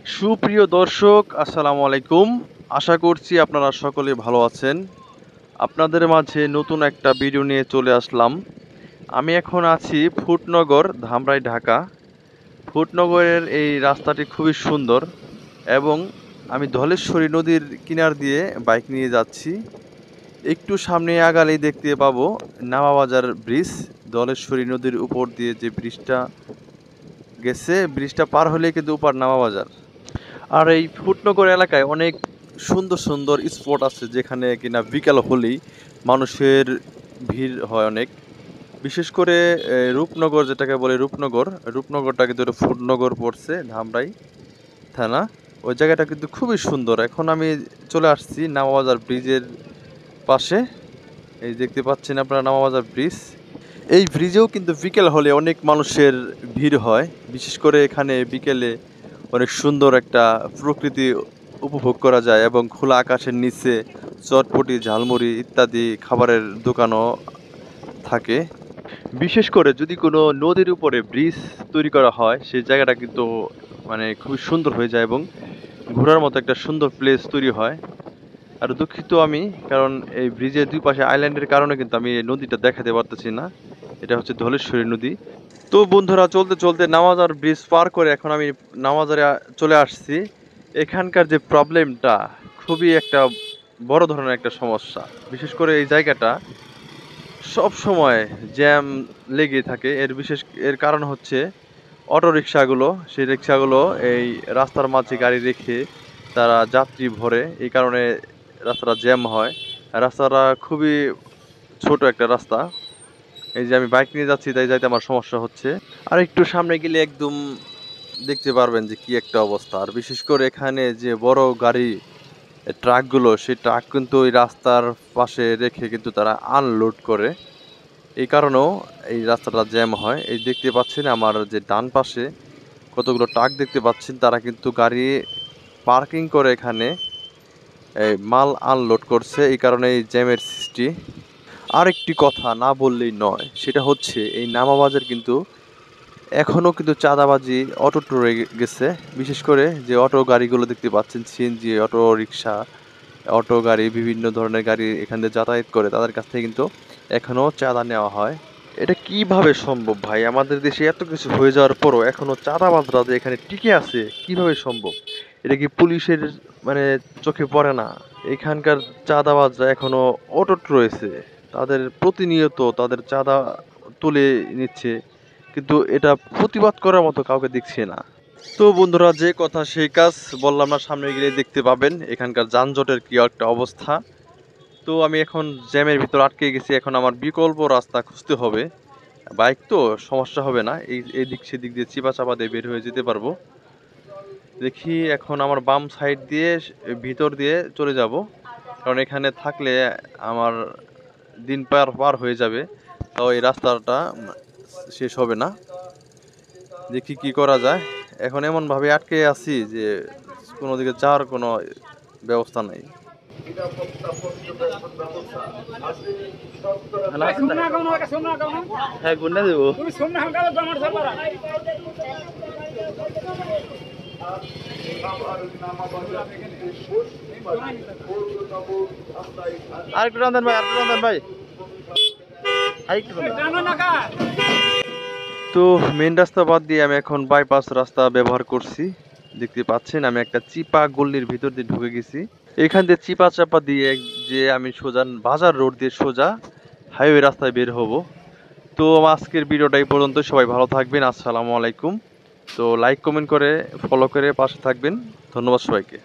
সুপ্রিয় দর্শক, আসসালামু আলাইকুম। আশা করছি আপনারা সকলে ভালো আছেন। আপনাদের মাঝে নতুন একটা ভিডিও নিয়ে চলে আসলাম। আমি এখন আছি ফুটনগর, ধামরাই, ঢাকা। ফুটনগরের এই রাস্তাটি খুবই সুন্দর এবং আমি ধলেশ্বরী নদীর কিনার দিয়ে বাইক নিয়ে যাচ্ছি। একটু সামনে আগালেই দেখতে পাবো নামাবাজার ব্রিজ। ধলেশ্বরী নদীর উপর দিয়ে যে ব্রিজটা গেছে, ব্রিজটা পার হলেই কিন্তু উপর নামাবাজার। আর এই ফুটনগর এলাকায় অনেক সুন্দর সুন্দর স্পট আছে যেখানে কিনা বিকাল হলেই মানুষের ভিড় হয় অনেক। বিশেষ করে রূপনগর, যেটাকে বলে রূপনগর, রূপনগরটা কিন্তু একটা ফুটনগর পড়ছে, ধামরাই থানা। ওই জায়গাটা কিন্তু খুবই সুন্দর। এখন আমি চলে আসছি নামাবাজার ব্রিজের পাশে। এই দেখতে পাচ্ছেন আপনারা নামাবাজার ব্রিজ। এই ব্রিজেও কিন্তু বিকেল হলে অনেক মানুষের ভিড় হয়। বিশেষ করে এখানে বিকেলে অনেক সুন্দর একটা প্রকৃতি উপভোগ করা যায় এবং খোলা আকাশের নিচে চটপটি, ঝালমুড়ি ইত্যাদি খাবারের দোকানও থাকে। বিশেষ করে যদি কোনো নদীর উপরে ব্রিজ তৈরি করা হয়, সেই জায়গাটা কিন্তু মানে খুবই সুন্দর হয়ে যায় এবং ঘোরার মতো একটা সুন্দর প্লেস তৈরি হয়। আর দুঃখিত আমি, কারণ এই ব্রিজের দুই পাশে আইল্যান্ডের কারণে কিন্তু আমি এই নদীটা দেখাতে পারতেছি না। এটা হচ্ছে ধলেশ্বরী নদী। তো বন্ধুরা, চলতে চলতে নামাজার ব্রিজ পার করে এখন আমি নামাজারে চলে আসছি। এখানকার যে প্রবলেমটা, খুবই একটা বড় ধরনের একটা সমস্যা। বিশেষ করে এই জায়গাটা সব সময় জ্যাম লেগে থাকে। এর কারণ হচ্ছে অটো রিক্সাগুলো। সেই রিক্সাগুলো এই রাস্তার মাঝে গাড়ি রেখে তারা যাত্রী ভরে, এই কারণে রাস্তাটা জ্যাম হয়। রাস্তাটা খুবই ছোট একটা রাস্তা। এই যে আমি বাইক নিয়ে যাচ্ছি, তাই যাইতে আমার সমস্যা হচ্ছে। আর একটু সামনে গেলে একদম দেখতে পারবেন যে কি একটা অবস্থা। আর বিশেষ করে এখানে যে বড় গাড়ি, ট্রাকগুলো, সেই ট্রাক কিন্তু ওই রাস্তার পাশে রেখে কিন্তু তারা আনলোড করে। এই কারণেও এই রাস্তাটা জ্যাম হয়। এই দেখতে পাচ্ছেন আমার যে ডান পাশে কতগুলো ট্রাক দেখতে পাচ্ছেন, তারা কিন্তু গাড়ি পার্কিং করে এখানে এই মাল আনলোড করছে। এই কারণে এই জ্যামের সৃষ্টি। আর একটি কথা না বললেই নয়, সেটা হচ্ছে এই নামাবাজার কিন্তু এখনও কিন্তু চাঁদাবাজি অটুট রয়ে গেছে। বিশেষ করে যে অটো গাড়িগুলো দেখতে পাচ্ছেন, সিএনজি অটো রিক্সা, অটো গাড়ি, বিভিন্ন ধরনের গাড়ি এখান দিয়ে যাতায়াত করে, তাদের কাছ থেকে কিন্তু এখনও চাঁদা নেওয়া হয়। এটা কিভাবে সম্ভব ভাই? আমাদের দেশে এত কিছু হয়ে যাওয়ার পরও এখনো চাঁদাবাজরা যে এখানে টিকে আছে, কিভাবে সম্ভব? এটা কি পুলিশের মানে চোখে পড়ে না? এখানকার চাঁদাবাজরা এখনো অটুট রয়েছে। তাদের প্রতিনিয়ত তাদের চাঁদা তুলে নিচ্ছে, কিন্তু এটা প্রতিবাদ করার মতো কাউকে দেখছি না। তো বন্ধুরা, যে কথা সেই কাজ, বললাম না, সামনে গেলে দেখতে পাবেন এখানকার যানজটের কি একটা অবস্থা। তো আমি এখন জ্যামের ভিতর আটকে গেছি। এখন আমার বিকল্প রাস্তা খুঁজতে হবে। বাইক তো সমস্যা হবে না, এই দিক সেদিক দিয়ে চিপা চাপা দিয়ে বের হয়ে যেতে পারবো। দেখি এখন আমার বাম সাইড দিয়ে ভিতর দিয়ে চলে যাব, কারণ এখানে থাকলে আমার দিন পার পার হয়ে যাবে, তাও এই রাস্তাটা শেষ হবে না। দেখি কি করা যায়। এখন এমন ভাবে আটকে আছি যে কোনো দিকে যাওয়ার কোনো ব্যবস্থা নাই। হ্যাঁ, গুন্ডা দেবো। আরেকটু রান্ধেন ভাই, আরেকটু রান্ধেন ভাই, আরেকটু তো মেন রাস্তা বাদ দিয়ে আমি এখন বাইপাস রাস্তা ব্যবহার করছি। দেখতে পাচ্ছেন আমি একটা চিপা গল্লির ভিতর দিয়ে ঢুকে গেছি। এখান দিয়ে চিপা চাপা দিয়ে যে আমি সোজা বাজার রোড দিয়ে সোজা হাইওয়ে রাস্তায় বের হব। তো আজকের ভিডিওটা এই পর্যন্ত। সবাই ভালো থাকবেন। আসসালামু আলাইকুম। তো লাইক কমেন্ট করে ফলো করে পাশে থাকবেন। ধন্যবাদ সবাইকে।